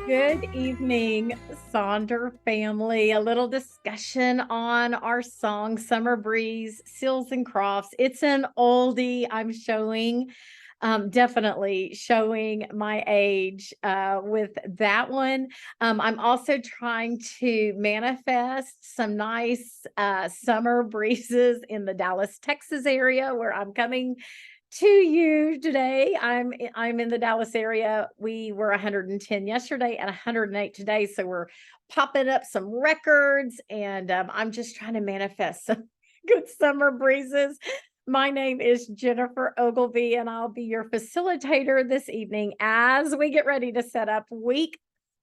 Good evening, Sonder family. A little discussion on our song Summer Breeze, Seals and Crofts. It's an oldie. I'm showing, definitely showing my age with that one. I'm also trying to manifest some nice summer breezes in the Dallas, Texas area where I'm coming to you today. I'm in the Dallas area. We were 110 yesterday and 108 today, so we're popping up some records, and I'm just trying to manifest some good summer breezes. My name is Jennifer Ogilvy, and I'll be your facilitator this evening as we get ready to set up week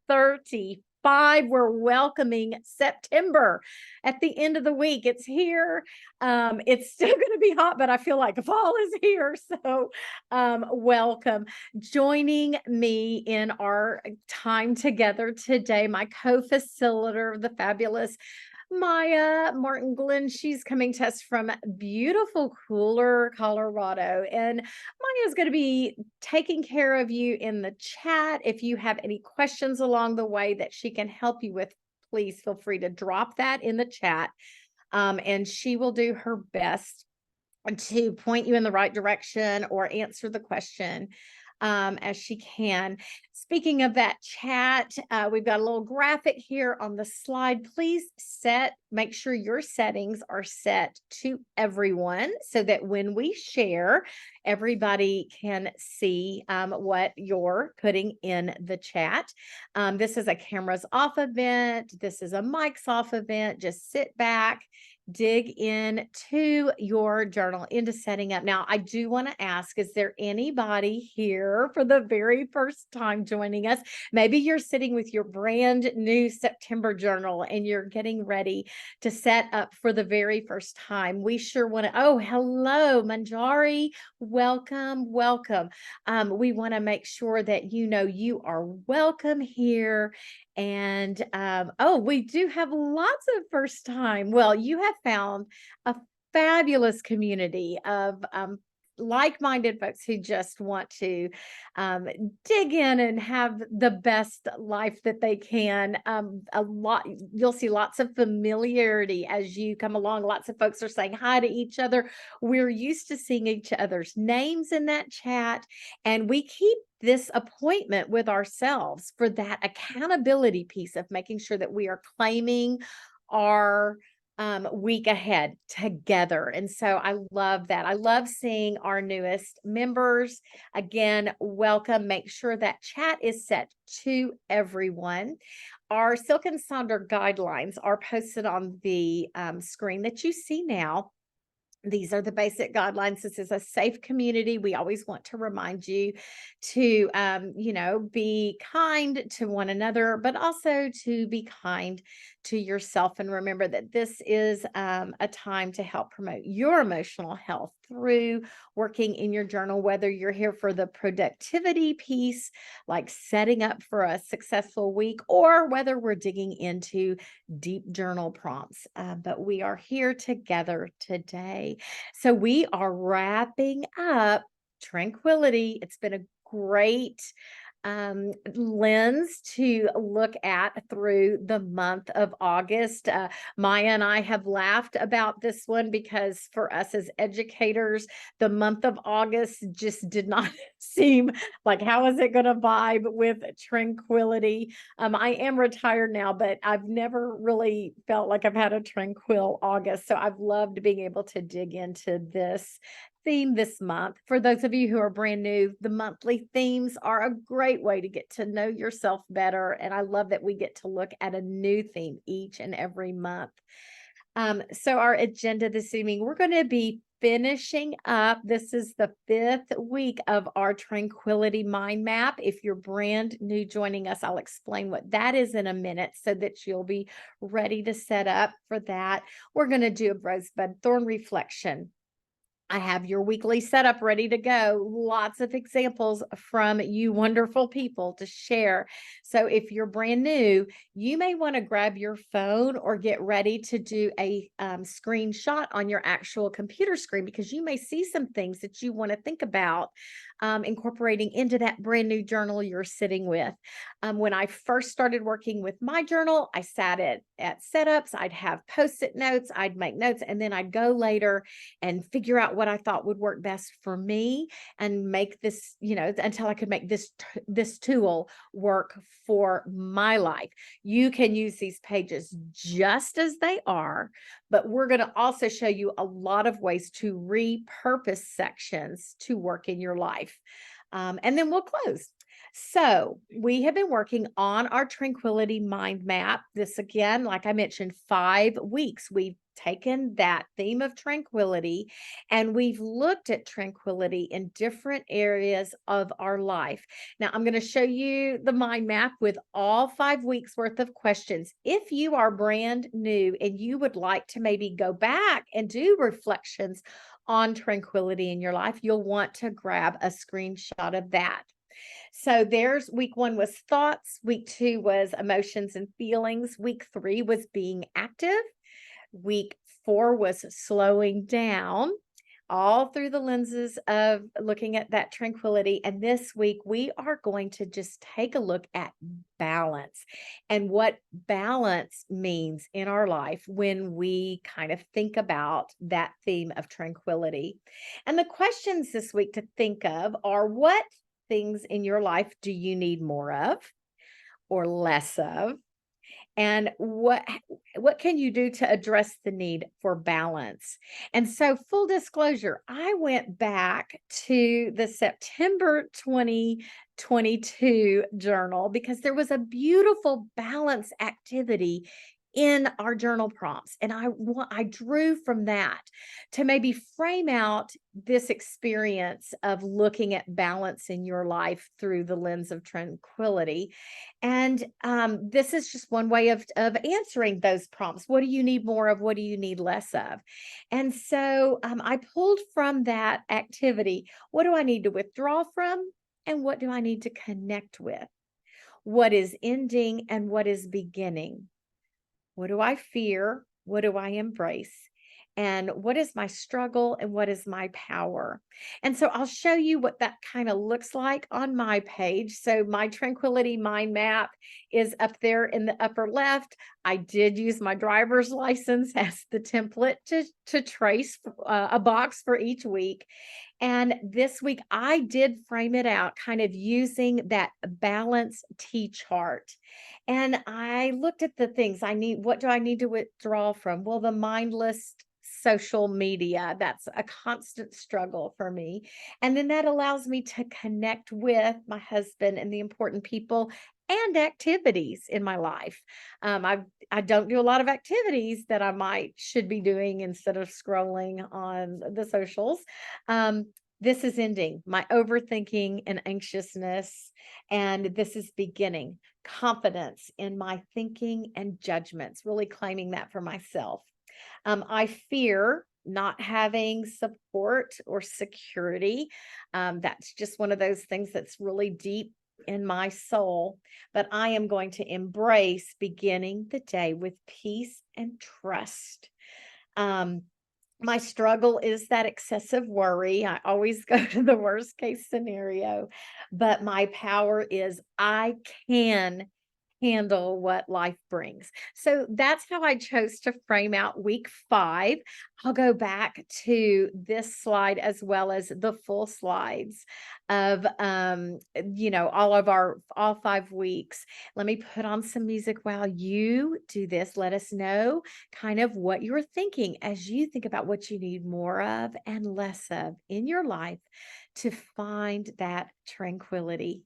35. We're welcoming September at the end of the week. It's here. It's still going to be hot, but I feel like fall is here. So, welcome. Joining me in our time together today, my co facilitator, the fabulous Maya Martin Glenn. She's coming to us from beautiful, cooler Colorado. And Maya's going to be taking care of you in the chat. If you have any questions along the way that she can help you with, please feel free to drop that in the chat. And she will do her best to point you in the right direction or answer the question as she can. Speaking of that chat, we've got a little graphic here on the slide. Please make sure your settings are set to everyone so that when we share, everybody can see what you're putting in the chat. This is a cameras off event. This is a mics off event. Just sit back, dig into your journal, into setting up. Now, I do want to ask, is there anybody here for the very first time joining us? Maybe you're sitting with your brand new September journal and you're getting ready to set up for the very first time. We sure want to, oh, hello, Manjari. Welcome, welcome. We want to make sure that you know you are welcome here. And oh, we do have lots of first time. Well, you have found a fabulous community of like-minded folks who just want to dig in and have the best life that they can. You'll see lots of familiarity as you come along. Lots of folks are saying hi to each other. We're used to seeing each other's names in that chat, and we keep this appointment with ourselves for that accountability piece of making sure that we are claiming our week ahead together. And so I love that. I love seeing our newest members. Again, welcome. Make sure that chat is set to everyone. Our Silk and Sonder guidelines are posted on the screen that you see now. These are the basic guidelines. This is a safe community. We always want to remind you to, be kind to one another, but also to be kind to yourself. And remember that this is a time to help promote your emotional health through working in your journal, whether you're here for the productivity piece, like setting up for a successful week, or whether we're digging into deep journal prompts. But we are here together today. So we are wrapping up Tranquility. It's been a great lens to look at through the month of August. Maya and I have laughed about this one because for us as educators, the month of August just did not seem like, how is it going to vibe with Tranquility? I am retired now, but I've never really felt like I've had a tranquil August. So I've loved being able to dig into this theme this month. For those of you who are brand new, the monthly themes are a great way to get to know yourself better. And I love that we get to look at a new theme each and every month. So our agenda this evening, we're going to be finishing up. This is the 5th week of our Tranquility Mind Map. If you're brand new joining us, I'll explain what that is in a minute so that you'll be ready to set up for that. We're going to do a rosebud thorn reflection. I have your weekly setup ready to go. Lots of examples from you wonderful people to share. So if you're brand new, you may want to grab your phone or get ready to do a screenshot on your actual computer screen because you may see some things that you want to think about incorporating into that brand new journal you're sitting with. When I first started working with my journal, I sat at setups. I'd have post-it notes, I'd make notes, and then I'd go later and figure out what I thought would work best for me and make this, until I could make this tool work for my life. You can use these pages just as they are, but we're going to also show you a lot of ways to repurpose sections to work in your life. And then we'll close. So we have been working on our Tranquility Mind Map. This again, like I mentioned, 5 weeks. We've taken that theme of tranquility and we've looked at tranquility in different areas of our life. Now, I'm going to show you the mind map with all 5 weeks worth of questions. If you are brand new and you would like to maybe go back and do reflections on tranquility in your life, you'll want to grab a screenshot of that. So there's week 1 was thoughts, week 2 was emotions and feelings, week 3 was being active, week 4 was slowing down, all through the lenses of looking at that tranquility. And this week, we are going to just take a look at balance and what balance means in our life when we kind of think about that theme of tranquility. And the questions this week to think of are: what things in your life do you need more of or less of? And what can you do to address the need for balance? And so, full disclosure, I went back to the September 2022 journal because there was a beautiful balance activity in our journal prompts, and I drew from that to maybe frame out this experience of looking at balance in your life through the lens of tranquility. And this is just one way of answering those prompts. What do you need more of? What do you need less of? And so I pulled from that activity, what do I need to withdraw from? And what do I need to connect with? What is ending and what is beginning? What do I fear? What do I embrace? And what is my struggle and what is my power? And so I'll show you what that kind of looks like on my page. So my Tranquility Mind Map is up there in the upper left. I did use my driver's license as the template to trace a box for each week. And this week I did frame it out kind of using that balance T chart. And I looked at the things I need. What do I need to withdraw from? Well, the mindless social media, that's a constant struggle for me. And then that allows me to connect with my husband and the important people and activities in my life. I don't do a lot of activities that I should be doing instead of scrolling on the socials. This is ending my overthinking and anxiousness, and this is beginning confidence in my thinking and judgments, really claiming that for myself. I fear not having support or security. That's just one of those things that's really deep in my soul, but I am going to embrace beginning the day with peace and trust. My struggle is that excessive worry. I always go to the worst case scenario, but my power is I can handle what life brings. So that's how I chose to frame out week 5. I'll go back to this slide as well as the full slides of all 5 weeks. Let me put on some music while you do this. Let us know kind of what you're thinking as you think about what you need more of and less of in your life to find that tranquility.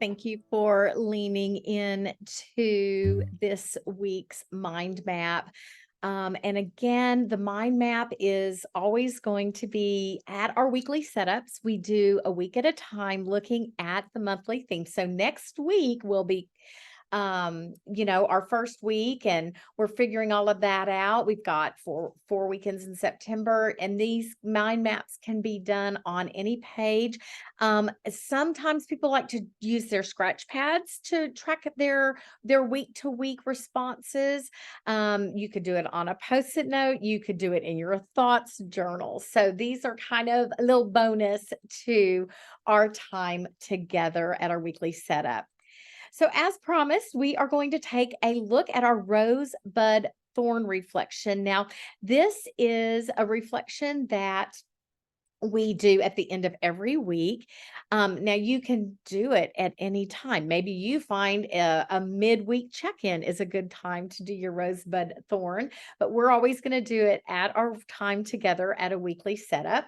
Thank you for leaning in to this week's mind map. And again, the mind map is always going to be at our weekly setups. We do a week at a time looking at the monthly theme. So next week will be our first week, and we're figuring all of that out. We've got four weekends in September, and these mind maps can be done on any page. Sometimes people like to use their scratch pads to track their week to week responses. You could do it on a post-it note, you could do it in your thoughts journal. So these are kind of a little bonus to our time together at our weekly setup. So, as promised, we are going to take a look at our rosebud thorn reflection. Now, this is a reflection that we do at the end of every week. Now you can do it at any time. Maybe you find a midweek check-in is a good time to do your rosebud thorn, but we're always going to do it at our time together at a weekly setup.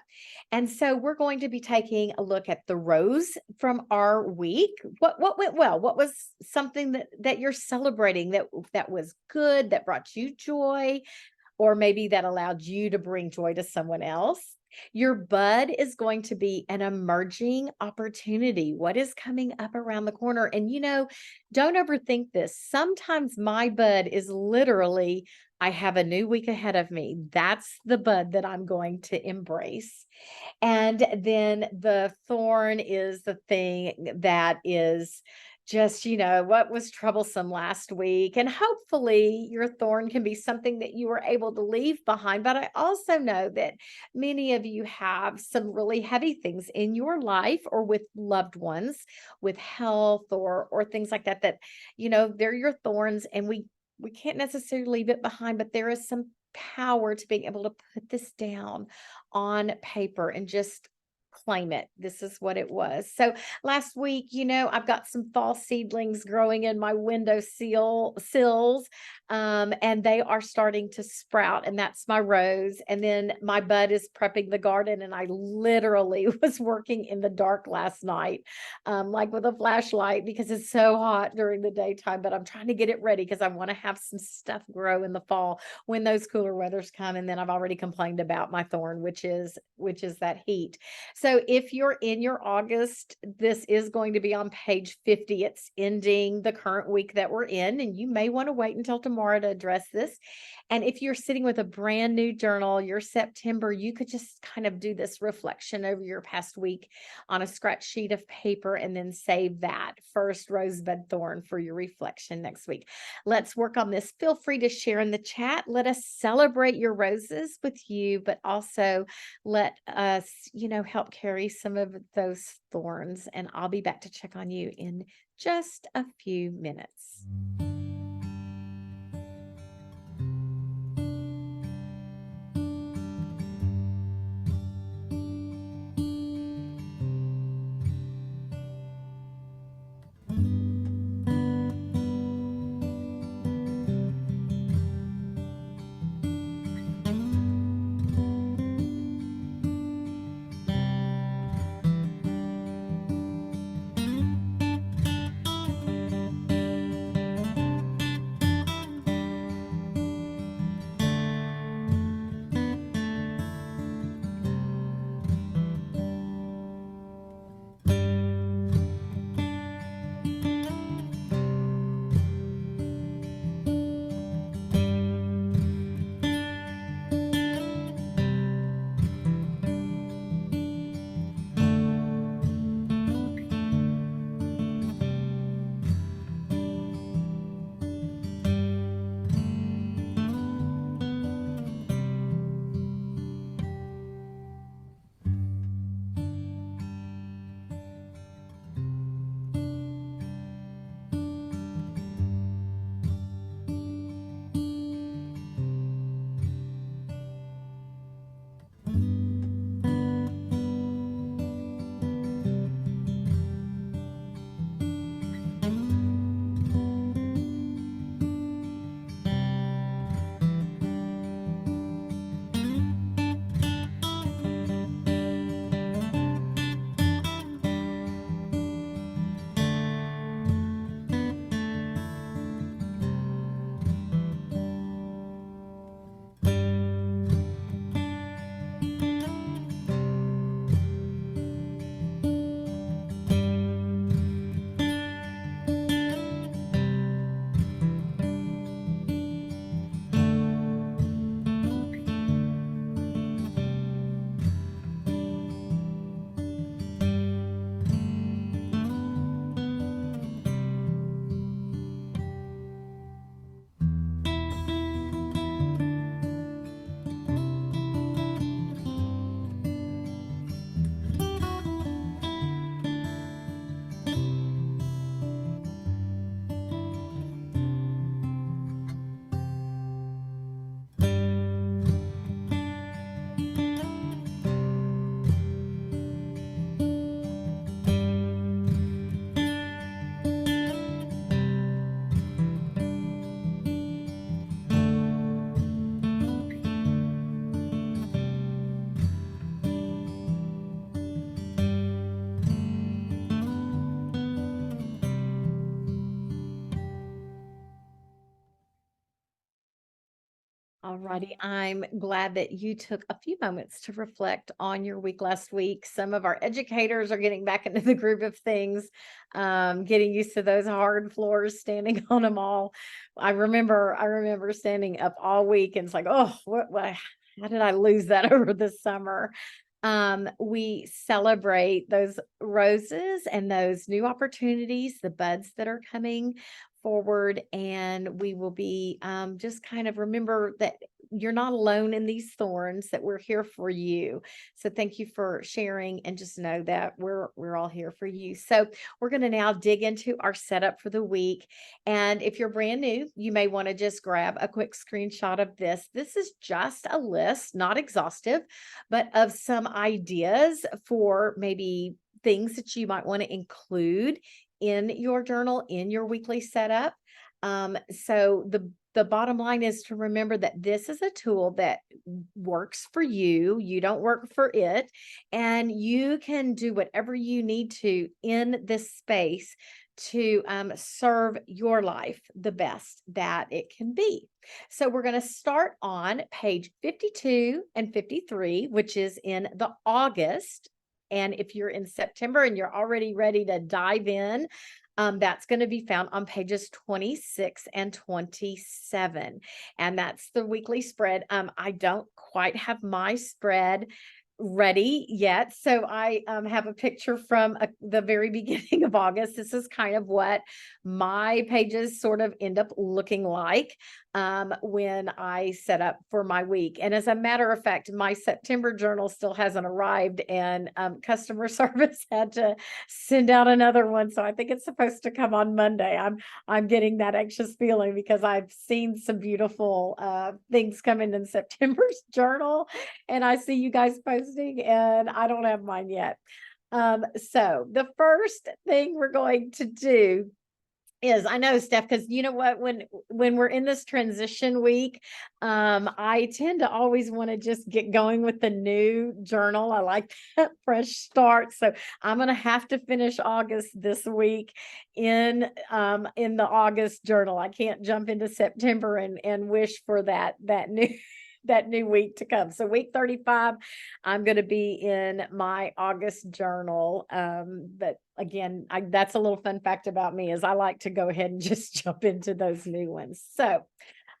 And so we're going to be taking a look at the rose from our week. What went well? What was something that you're celebrating that was good, that brought you joy, or maybe that allowed you to bring joy to someone else? Your bud is going to be an emerging opportunity. What is coming up around the corner? And don't overthink this. Sometimes my bud is literally, I have a new week ahead of me. That's the bud that I'm going to embrace. And then the thorn is the thing that is just, what was troublesome last week. And hopefully your thorn can be something that you were able to leave behind. But I also know that many of you have some really heavy things in your life or with loved ones, with health or things like that, they're your thorns, and we can't necessarily leave it behind, but there is some power to being able to put this down on paper and just claim it. This is what it was. So last week, I've got some fall seedlings growing in my window sills, and they are starting to sprout, and that's my rose. And then my bud is prepping the garden, and I literally was working in the dark last night, like with a flashlight, because it's so hot during the daytime. But I'm trying to get it ready because I want to have some stuff grow in the fall when those cooler weathers come. And then I've already complained about my thorn, which is that heat. So if you're in your August, this is going to be on page 50. It's ending the current week that we're in, and you may want to wait until tomorrow to address this. And if you're sitting with a brand new journal, your September, you could just kind of do this reflection over your past week on a scratch sheet of paper and then save that first rosebud thorn for your reflection next week. Let's work on this. Feel free to share in the chat. Let us celebrate your roses with you, but also let us, help carry some of those thorns. And I'll be back to check on you in just a few minutes. Alrighty, I'm glad that you took a few moments to reflect on your week last week. Some of our educators are getting back into the groove of things, getting used to those hard floors, standing on them all. I remember standing up all week, and it's like, oh, what, how did I lose that over the summer? We celebrate those roses and those new opportunities, the buds that are coming forward, and we will be just kind of remember that you're not alone in these thorns, that we're here for you. So thank you for sharing, and just know that we're all here for you. So we're going to now dig into our setup for the week. And if you're brand new, you may want to just grab a quick screenshot of this. This is just a list, not exhaustive, but of some ideas for maybe things that you might want to include in your journal, in your weekly setup. So the bottom line is to remember that this is a tool that works for you. You don't work for it, and you can do whatever you need to in this space to serve your life the best that it can be. So we're going to start on page 52 and 53, which is in the August. And if you're in September and you're already ready to dive in, that's going to be found on pages 26 and 27. And that's the weekly spread. I don't quite have my spread ready yet. So I have a picture from the very beginning of August. This is kind of what my pages sort of end up looking like when I set up for my week. And as a matter of fact, my September journal still hasn't arrived, and customer service had to send out another one. So I think it's supposed to come on Monday. I'm getting that anxious feeling because I've seen some beautiful things come in September's journal, and I see you guys posting, and I don't have mine yet. So the first thing we're going to do is, I know, Steph, because you know what, when we're in this transition week, I tend to always want to just get going with the new journal. I like that fresh start. So I'm gonna have to finish August this week in the August journal. I can't jump into September and wish for that new that new week to come. So week 35, I'm going to be in my August journal. But again, that's a little fun fact about me, is I like to go ahead and just jump into those new ones. So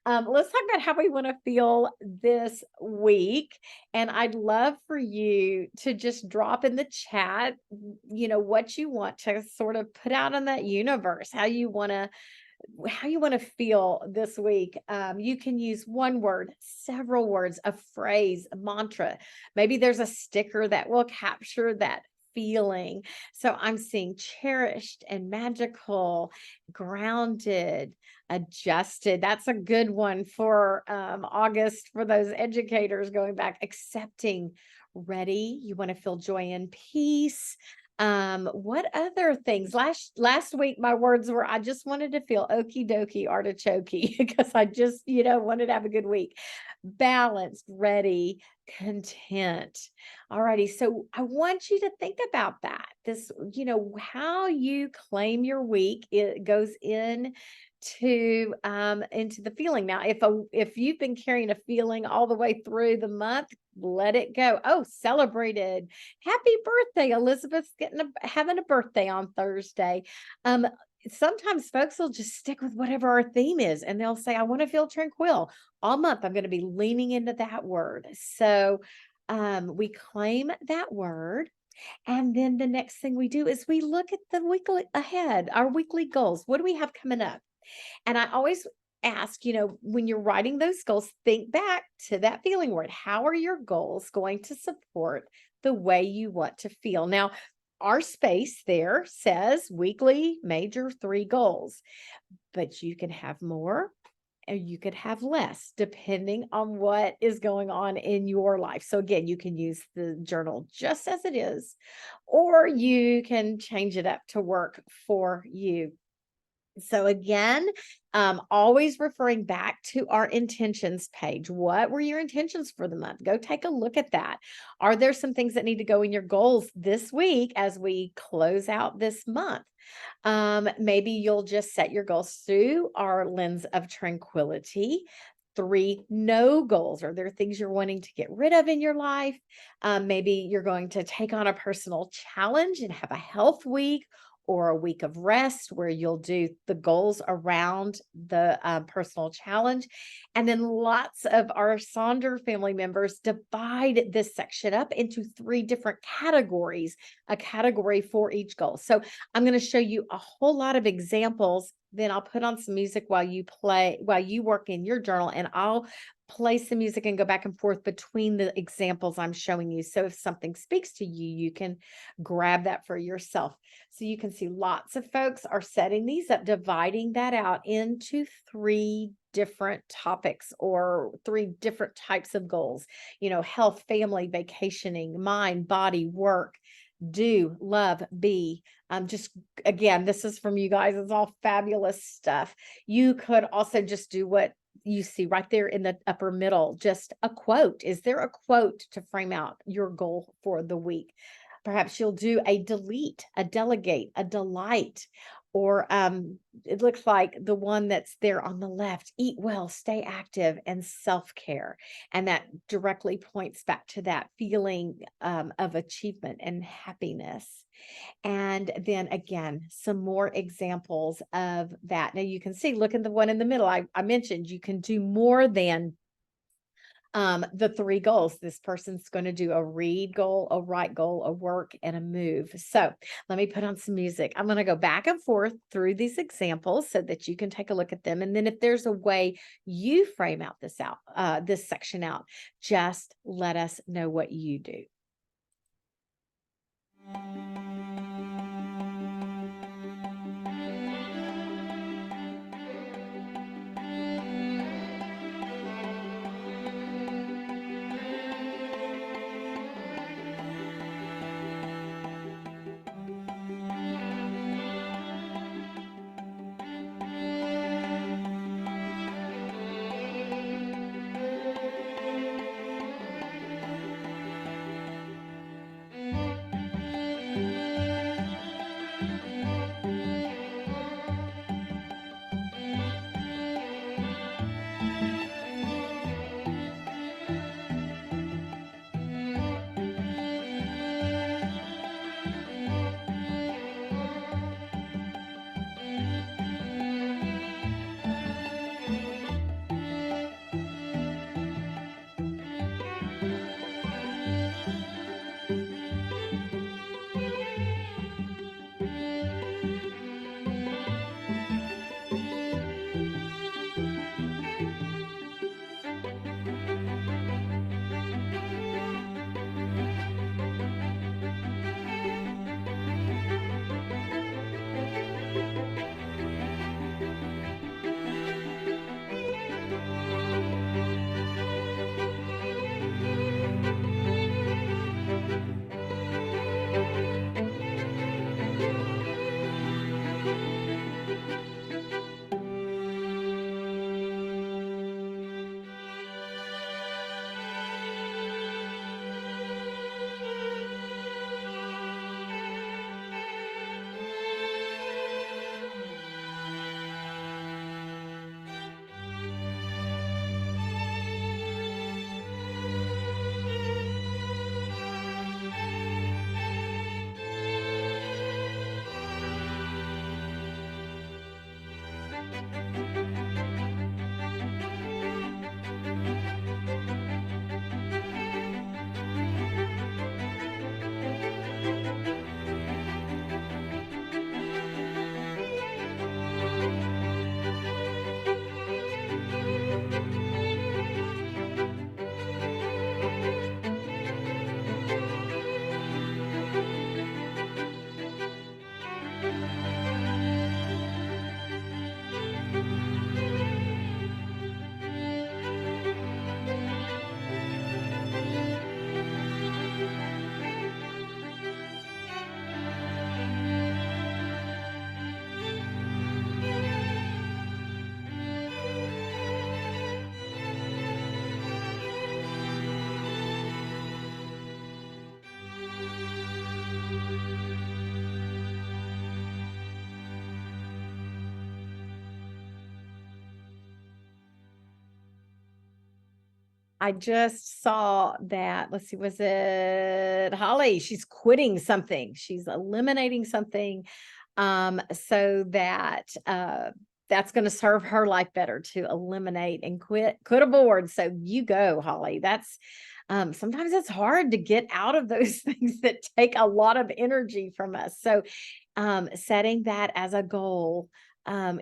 let's talk about how we want to feel this week. And I'd love for you to just drop in the chat, what you want to sort of put out in that universe, how you want to feel this week. You can use one word, several words, a phrase, a mantra. Maybe there's a sticker that will capture that feeling. So I'm seeing cherished and magical, grounded, adjusted. That's a good one for August, for those educators going back. Accepting, ready. You want to feel joy and peace. What other things? Last week my words were, I just wanted to feel okie dokie artichokey because I just, wanted to have a good week. Balanced, ready, content. Alrighty. So I want you to think about that. This, how you claim your week, it goes into the feeling. Now, if you've been carrying a feeling all the way through the month, let it go. Oh, celebrated. Happy birthday. Elizabeth's having a birthday on Thursday. Sometimes folks will just stick with whatever our theme is, and they'll say, I want to feel tranquil all month. I'm going to be leaning into that word. So we claim that word. And then the next thing we do is we look at the weekly ahead, our weekly goals. What do we have coming up? And I always ask, when you're writing those goals, think back to that feeling word. How are your goals going to support the way you want to feel? Now, our space there says weekly major 3 goals, but you can have more or you could have less depending on what is going on in your life. So again, you can use the journal just as it is, or you can change it up to work for you. So again, always referring back to our intentions page. What were your intentions for the month? Go take a look at that. Are there some things that need to go in your goals this week as we close out this month? Maybe you'll just set your goals through our lens of tranquility, three no goals. Are there things you're wanting to get rid of in your life? Maybe you're going to take on a personal challenge and have a health week or a week of rest where you'll do the goals around the personal challenge. And then lots of our Sonder family members divide this section up into three different categories, a category for each goal. So I'm going to show you a whole lot of examples. Then I'll put on some music while you work in your journal, and I'll play some music and go back and forth between the examples I'm showing you. So if something speaks to you, you can grab that for yourself. So you can see lots of folks are setting these up, dividing that out into three different topics or three different types of goals. Health, family, vacationing, mind, body, work, do, love, be. Just again, this is from you guys. It's all fabulous stuff. You could also just do what you see right there in the upper middle, just a quote. Is there a quote to frame out your goal for the week? Perhaps you'll do a delete, a delegate, a delight, or it looks like the one that's there on the left, eat well, stay active, and self-care. And that directly points back to that feeling of achievement and happiness. And then again, some more examples of that. Now you can see, look at the one in the middle. I mentioned you can do more than the three goals. This person's going to do a read goal, a write goal, a work, and a move. So let me put on some music. I'm going to go back and forth through these examples so that you can take a look at them. And then if there's a way you frame out this section out, just let us know what you do. I just saw that, let's see, was it Holly? She's quitting something. She's eliminating something so that that's going to serve her life better to eliminate and quit a board. So you go, Holly. That's sometimes it's hard to get out of those things that take a lot of energy from us. So setting that as a goal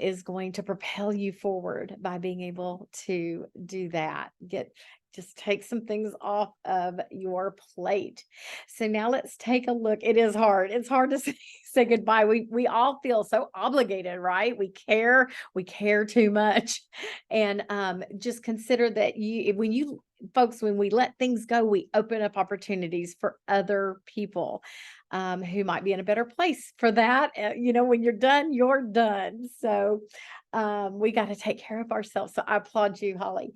is going to propel you forward by being able to do that. Just take some things off of your plate. So now let's take a look. It is hard. It's hard to say goodbye. We all feel so obligated, right? We care too much. And just consider that when you folks, when we let things go, we open up opportunities for other people who might be in a better place for that. When you're done, you're done. So we got to take care of ourselves. So I applaud you, Holly.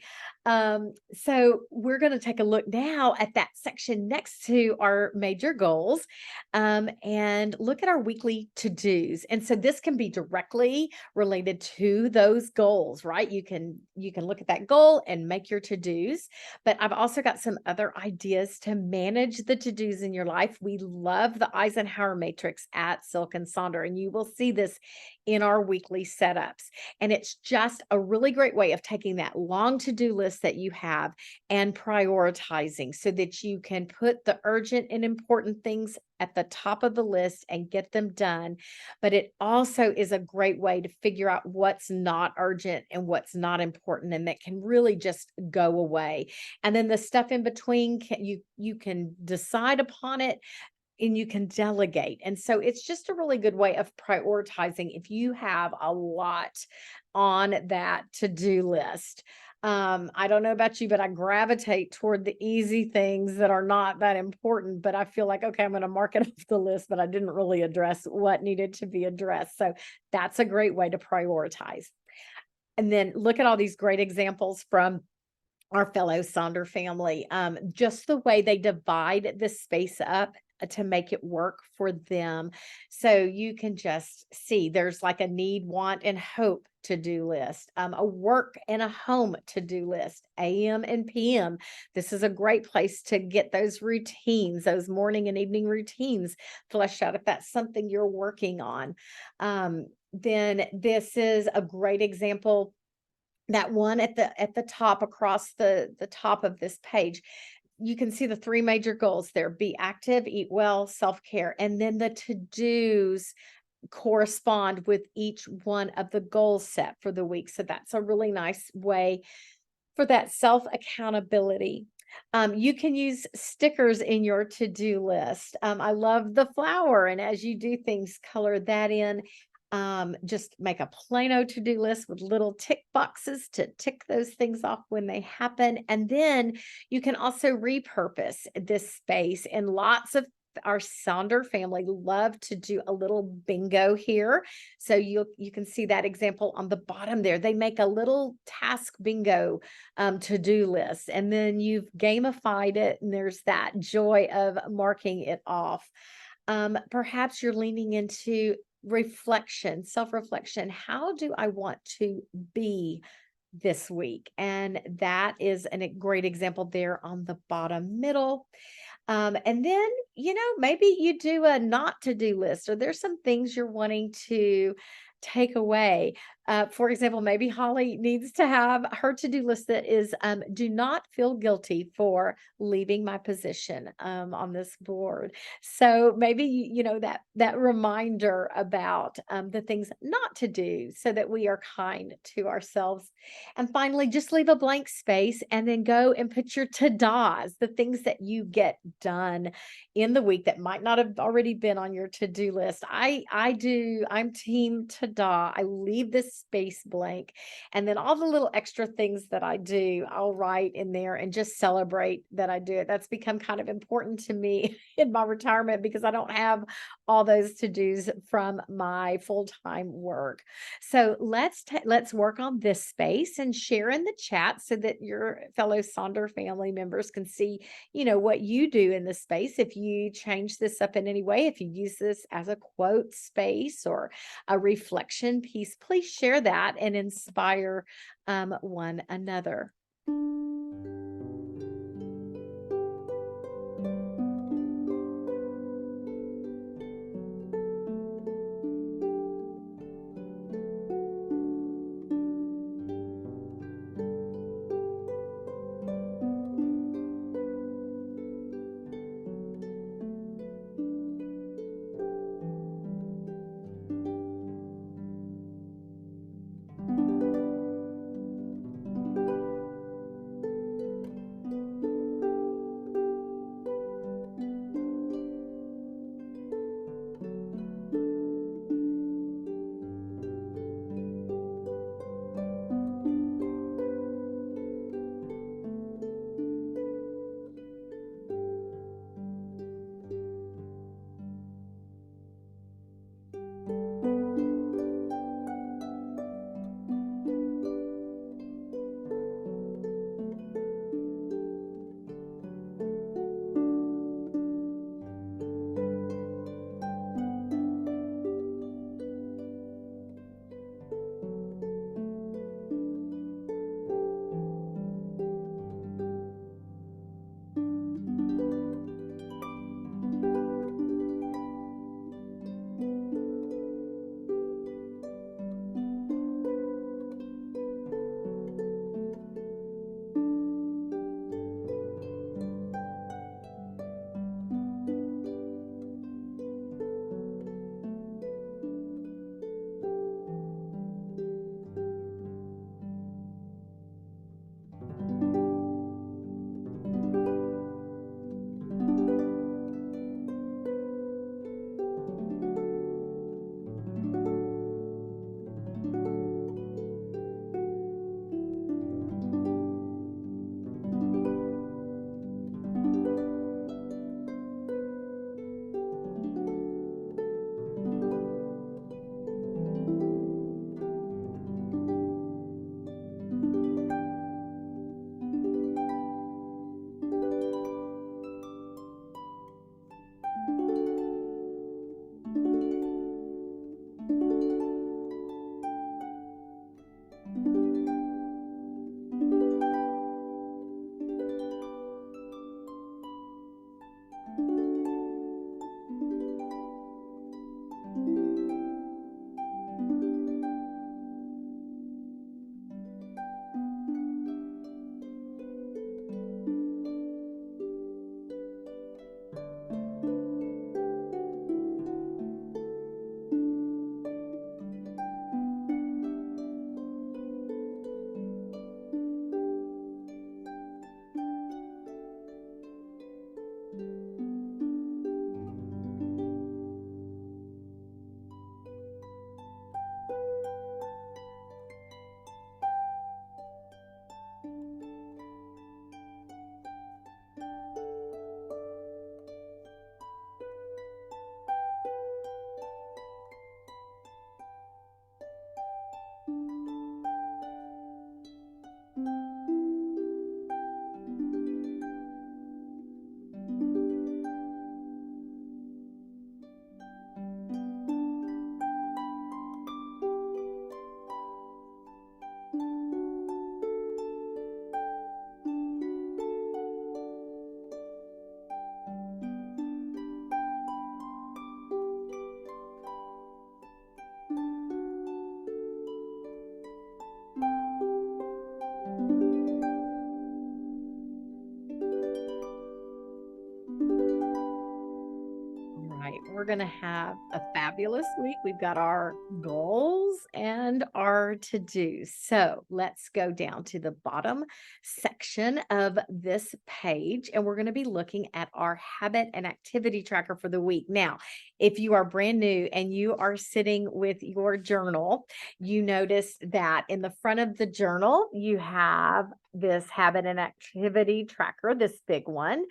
So we're going to take a look now at that section next to our major goals and look at our weekly to-dos. And so this can be directly related to those goals, right? You can look at that goal and make your to-dos, but I've also got some other ideas to manage the to-dos in your life. We love the Eisenhower matrix at Silk and Sonder, and you will see this in our weekly setups. And it's just a really great way of taking that long to-do list that you have and prioritizing so that you can put the urgent and important things at the top of the list and get them done. But it also is a great way to figure out what's not urgent and what's not important, and that can really just go away. And then the stuff in between, you can decide upon it and you can delegate. And so it's just a really good way of prioritizing if you have a lot on that to-do list. I don't know about you, but I gravitate toward the easy things that are not that important, but I feel like, okay, I'm going to mark it off the list, but I didn't really address what needed to be addressed. So that's a great way to prioritize. And then look at all these great examples from our fellow Sonder family. Just the way they divide the space up to make it work for them. So you can just see there's like a need, want, and hope to-do list, a work and a home to-do list, AM and PM. This is a great place to get those routines, those morning and evening routines fleshed out if that's something you're working on. Then this is a great example, that one at the top across the top of this page. You can see the three major goals there: be active, eat well, self-care, and then the to-dos correspond with each one of the goals set for the week. So that's a really nice way for that self accountability. You can use stickers in your to-do list. I love the flower, and as you do things, color that in. Just make a Plano to-do list with little tick boxes to tick those things off when they happen. And then you can also repurpose this space. And lots of our Sonder family love to do a little bingo here. So you can see that example on the bottom there. They make a little task bingo to-do list, and then you've gamified it, and there's that joy of marking it off. Perhaps you're leaning into reflection, self-reflection. How do I want to be this week? And that is a great example there on the bottom middle. And then, maybe you do a not to do list, or there's some things you're wanting to take away. For example, maybe Holly needs to have her to do list that is do not feel guilty for leaving my position on this board. So maybe, that reminder about the things not to do so that we are kind to ourselves. And finally, just leave a blank space and then go and put your to-dos, the things that you get done in the week that might not have already been on your to-do list. I'm team to-da. I leave this space blank. And then all the little extra things that I do, I'll write in there and just celebrate that I do it. That's become kind of important to me in my retirement because I don't have all those to-dos from my full-time work. So let's work on this space and share in the chat so that your fellow Sonder family members can see, what you do in this space. If you change this up in any way, if you use this as a quote space or a reflection piece, please share that and inspire one another. we're going to have a fabulous week. We've got our goals and our to do. So let's go down to the bottom section of this page, and we're going to be looking at our habit and activity tracker for the week. Now, if you are brand new and you are sitting with your journal, you notice that in the front of the journal, you have this habit and activity tracker, this big one.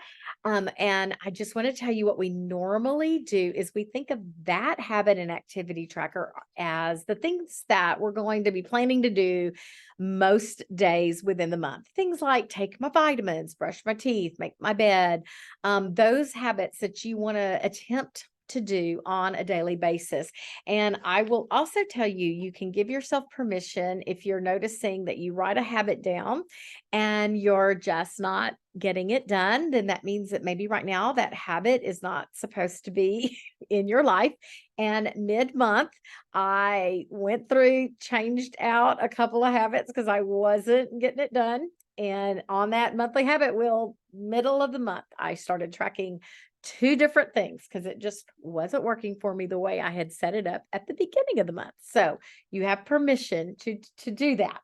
And I just want to tell you what we normally do is we think of that habit and activity tracker as the things that we're going to be planning to do most days within the month. Things like take my vitamins, brush my teeth, make my bed, those habits that you want to attempt to do on a daily basis. And I will also tell you, you can give yourself permission if you're noticing that you write a habit down and you're just not getting it done, then that means that maybe right now that habit is not supposed to be in your life. And mid-month, I went through, changed out a couple of habits because I wasn't getting it done. And on that monthly habit wheel, middle of the month, I started tracking two different things because it just wasn't working for me the way I had set it up at the beginning of the month. So you have permission to do that.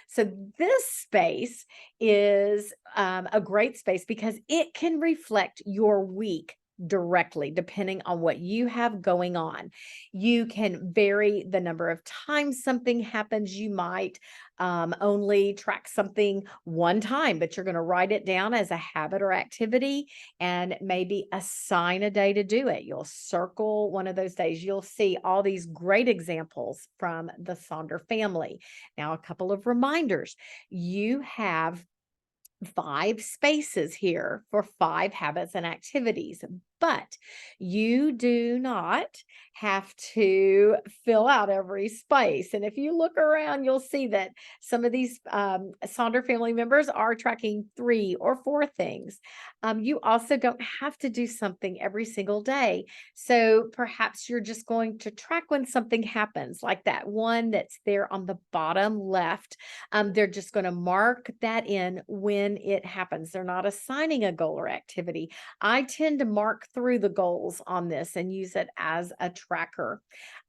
So this space is a great space because it can reflect your week directly depending on what you have going on. You can vary the number of times something happens. You might only track something one time, but you're going to write it down as a habit or activity and maybe assign a day to do it. You'll circle one of those days. You'll see all these great examples from the Sonder family. Now, a couple of reminders. You have 5 spaces here for 5 habits and activities, but you do not have to fill out every space. And if you look around, you'll see that some of these Sonder family members are tracking 3 or 4 things. You also don't have to do something every single day. So perhaps you're just going to track when something happens, like that one that's there on the bottom left. They're just going to mark that in when it happens. They're not assigning a goal or activity. I tend to mark through the goals on this and use it as a tracker.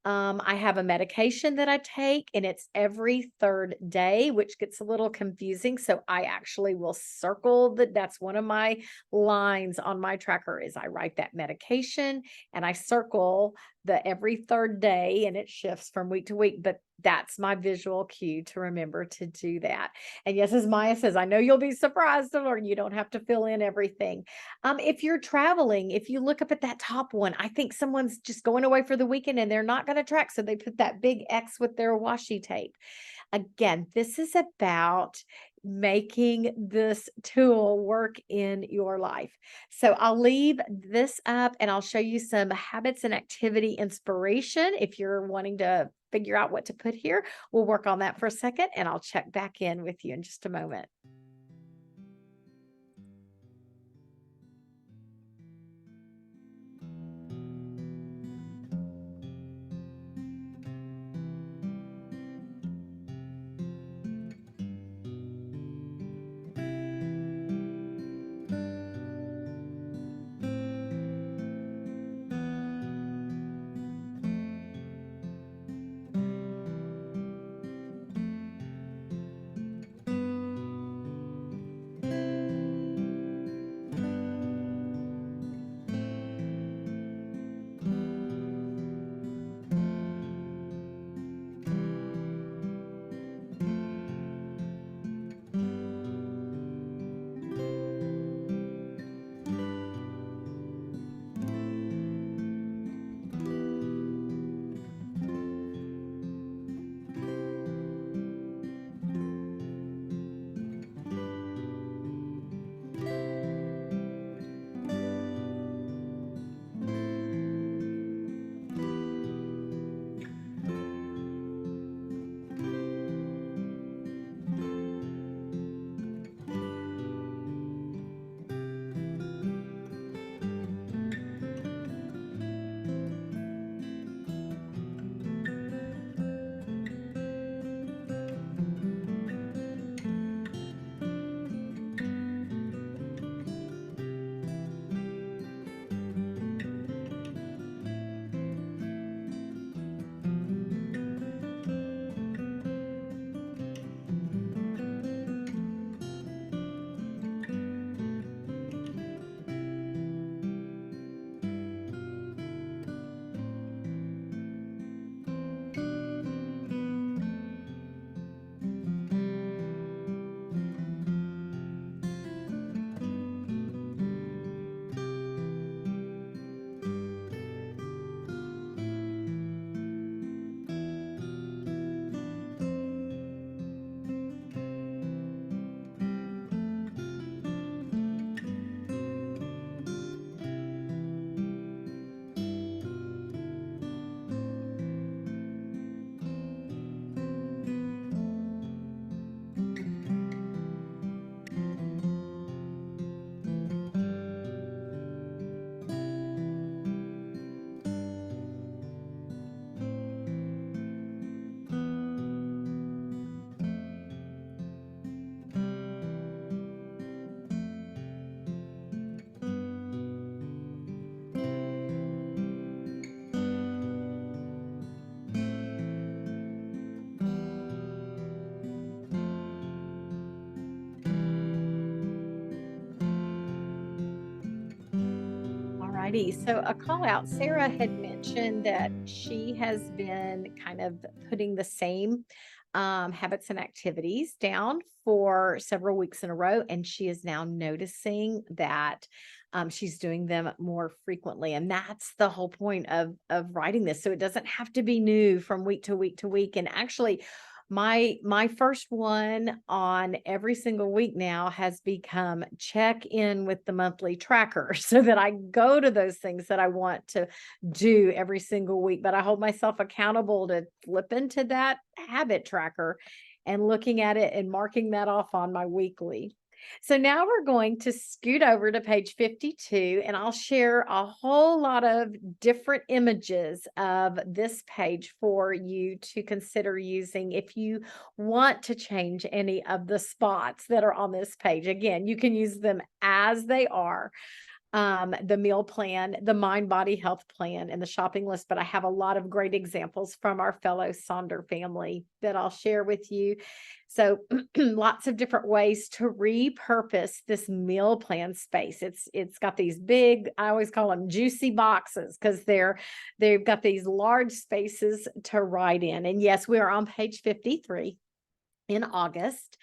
I have a medication that I take, and it's every third day, which gets a little confusing. So I actually will circle that. That's one of my lines on my tracker is I write that medication and I circle the every third day, and it shifts from week to week, but that's my visual cue to remember to do that. And yes, as Maya says, I know you'll be surprised to learn you don't have to fill in everything. If you're traveling, if you look up at that top one, I think someone's just going away for the weekend and they're not going to track. So they put that big X with their washi tape. Again, this is about making this tool work in your life. So I'll leave this up and I'll show you some habits and activity inspiration. If you're wanting to figure out what to put here, we'll work on that for a second and I'll check back in with you in just a moment. righty. So, a call out. Sarah had mentioned that she has been kind of putting the same habits and activities down for several weeks in a row. And she is now noticing that she's doing them more frequently. And that's the whole point of writing this. So, it doesn't have to be new from week to week to week. And actually, my first one on every single week now has become check in with the monthly tracker so that I go to those things that I want to do every single week, but I hold myself accountable to flip into that habit tracker and looking at it and marking that off on my weekly. So now we're going to scoot over to page 52, and I'll share a whole lot of different images of this page for you to consider using if you want to change any of the spots that are on this page. Again, you can use them as they are, the meal plan, the mind body health plan, and the shopping list. But I have a lot of great examples from our fellow Sonder family that I'll share with you. So lots of different ways to repurpose this meal plan space. It's got these big, I always call them juicy boxes because they've got these large spaces to write in. And yes, we are on page 53 in August.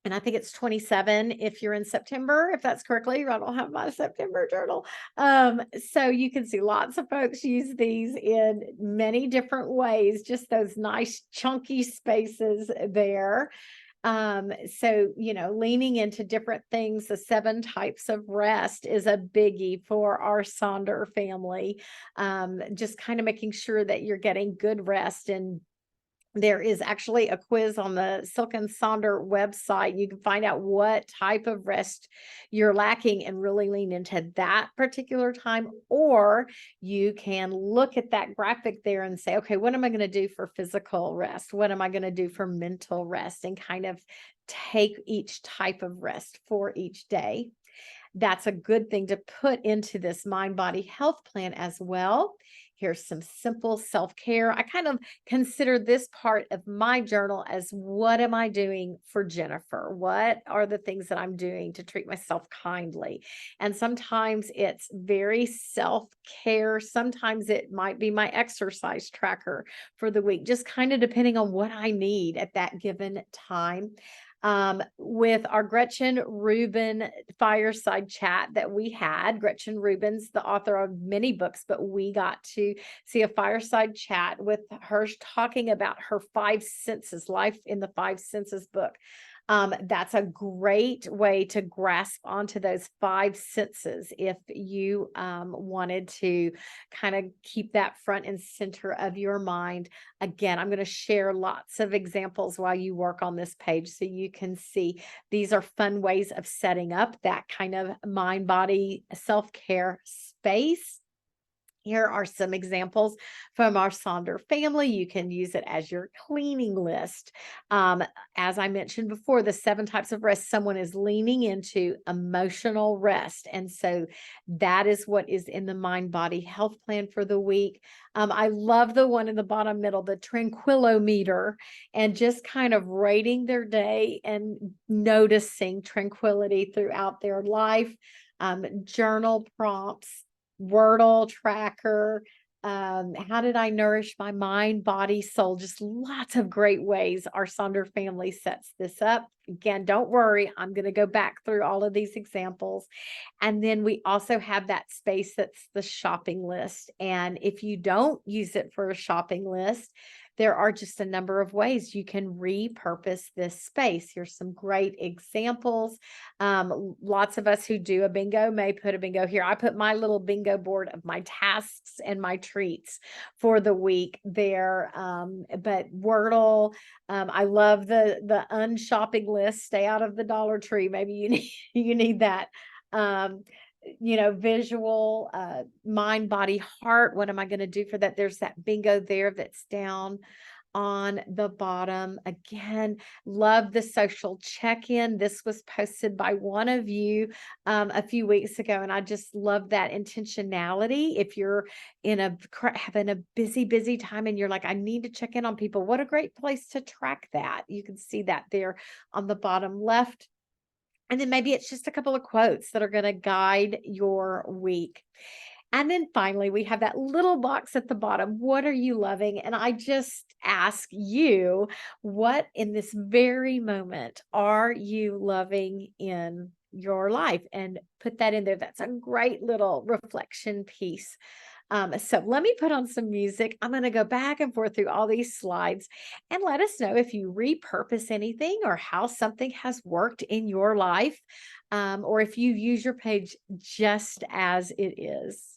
And I think it's 27 if you're in September, if that's correctly. I don't have my September journal. So you can see lots of folks use these in many different ways, just those nice chunky spaces there. So, leaning into different things, the 7 types of rest is a biggie for our Sonder family. Just kind of making sure that you're getting good rest. And there is actually a quiz on the Silk and Sonder website. You can find out what type of rest you're lacking and really lean into that particular time. Or you can look at that graphic there and say, okay, what am I going to do for physical rest? What am I going to do for mental rest? And kind of take each type of rest for each day. That's a good thing to put into this mind body health plan as well. Here's some simple self-care. I kind of consider this part of my journal as what am I doing for Jennifer? What are the things that I'm doing to treat myself kindly? And sometimes it's very self-care. Sometimes it might be my exercise tracker for the week, just kind of depending on what I need at that given time. With our Gretchen Rubin fireside chat that we had. Gretchen Rubin's the author of many books, but we got to see a fireside chat with her talking about her 5 senses, Life in the 5 Senses book. That's a great way to grasp onto those 5 senses if you wanted to kind of keep that front and center of your mind. Again, I'm going to share lots of examples while you work on this page so you can see these are fun ways of setting up that kind of mind body self-care space. Here are some examples from our Sonder family. You can use it as your cleaning list. As I mentioned before, the 7 types of rest, someone is leaning into emotional rest. And so that is what is in the mind body health plan for the week. I love the one in the bottom middle, the tranquillometer, and just kind of rating their day and noticing tranquility throughout their life. Journal prompts, Wordle tracker. How did I nourish my mind, body, soul? Just lots of great ways our Sonder family sets this up. Again, don't worry. I'm going to go back through all of these examples. And then we also have that space that's the shopping list. And if you don't use it for a shopping list, there are just a number of ways you can repurpose this space. Here's some great examples. Lots of us who do a bingo may put a bingo here. I put my little bingo board of my tasks and my treats for the week there. But Wordle, I love the unshopping list. Stay out of the Dollar Tree. Maybe you need that. Visual, mind, body, heart. What am I going to do for that? There's that bingo there that's down on the bottom. Again, love the social check-in. This was posted by one of you a few weeks ago, and I just love that intentionality. If you're having a busy time and you're like, I need to check in on people, what a great place to track that. You can see that there on the bottom left. And then maybe it's just a couple of quotes that are going to guide your week. And then finally, we have that little box at the bottom. What are you loving? And I just ask you, what in this very moment are you loving in your life? And put that in there. That's a great little reflection piece. So let me put on some music. I'm going to go back and forth through all these slides and let us know if you repurpose anything or how something has worked in your life, or if you use your page just as it is.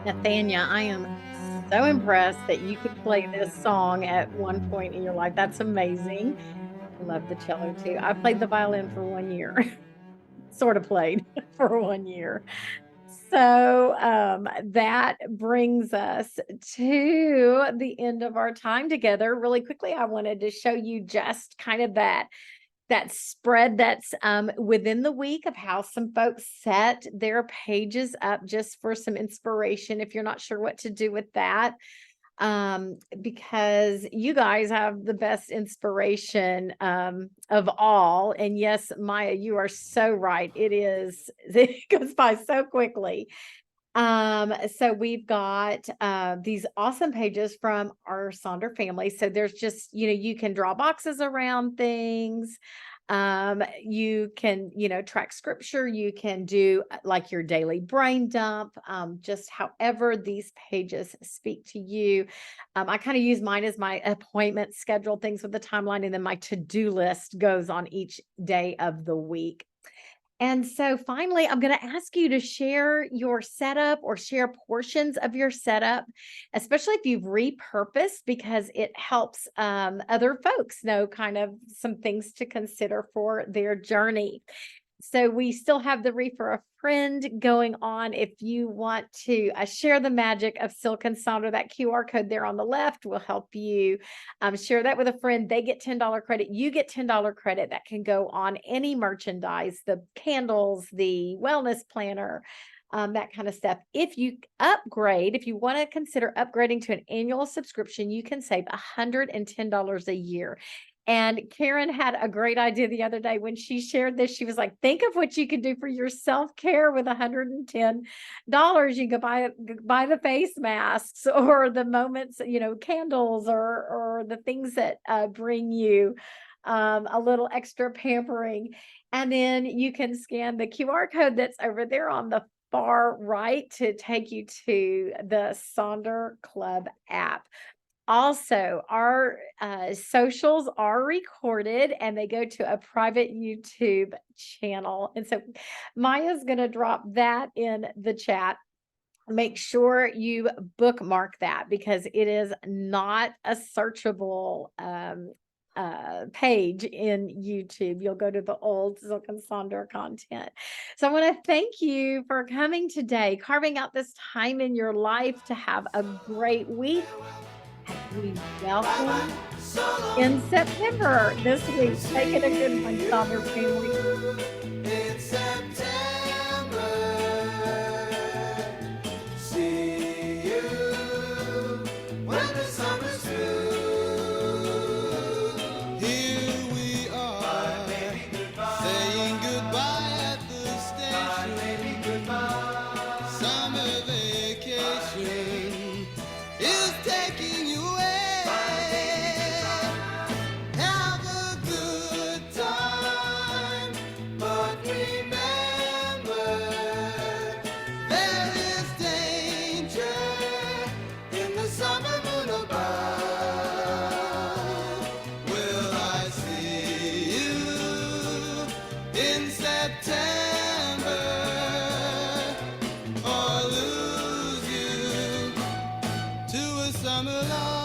Nathania, I am so impressed that you could play this song at one point in your life. That's amazing. I love the cello too. I played the violin for 1 year, sort of played for 1 year. So, that brings us to the end of our time together. Really quickly, I wanted to show you just kind of that spread that's within the week of how some folks set their pages up just for some inspiration if you're not sure what to do with that. Because you guys have the best inspiration of all. And yes, Maya, you are so right. It is, it goes by so quickly. So we've got these awesome pages from our Sonder family. So there's just, you can draw boxes around things. You can, track scripture, you can do like your daily brain dump, just however these pages speak to you. I kind of use mine as my appointment schedule things with the timeline, and then my to-do list goes on each day of the week. And so finally, I'm going to ask you to share your setup or share portions of your setup, especially if you've repurposed, because it helps other folks know kind of some things to consider for their journey. So we still have the Reefer a Friend going on. If you want to share the magic of Silk and Sonder, that QR code there on the left will help you share that with a friend. They get $10 credit. You get $10 credit that can go on any merchandise, the candles, the wellness planner, that kind of stuff. If you upgrade, if you want to consider upgrading to an annual subscription, you can save $110 a year. And Karen had a great idea the other day when she shared this. She was like, think of what you can do for your self-care with $110. You can buy the face masks or the moments, candles or the things that bring you a little extra pampering. And then you can scan the QR code that's over there on the far right to take you to the Sonder Club app. Also, our socials are recorded and they go to a private YouTube channel. And so Maya's going to drop that in the chat. Make sure you bookmark that because it is not a searchable page in YouTube. You'll go to the old Silk and Sonder content. So I want to thank you for coming today, carving out this time in your life to have a great week. As we welcome in September this week. Make it a good one, Sonder family. In September, see you when the summer's through. Here we are, saying goodbye at the station. Baby, goodbye. Summer vacation is taking you away. Have a good time, but remember there is danger in the summer moon above. Will I see you in September or lose you to a summer love?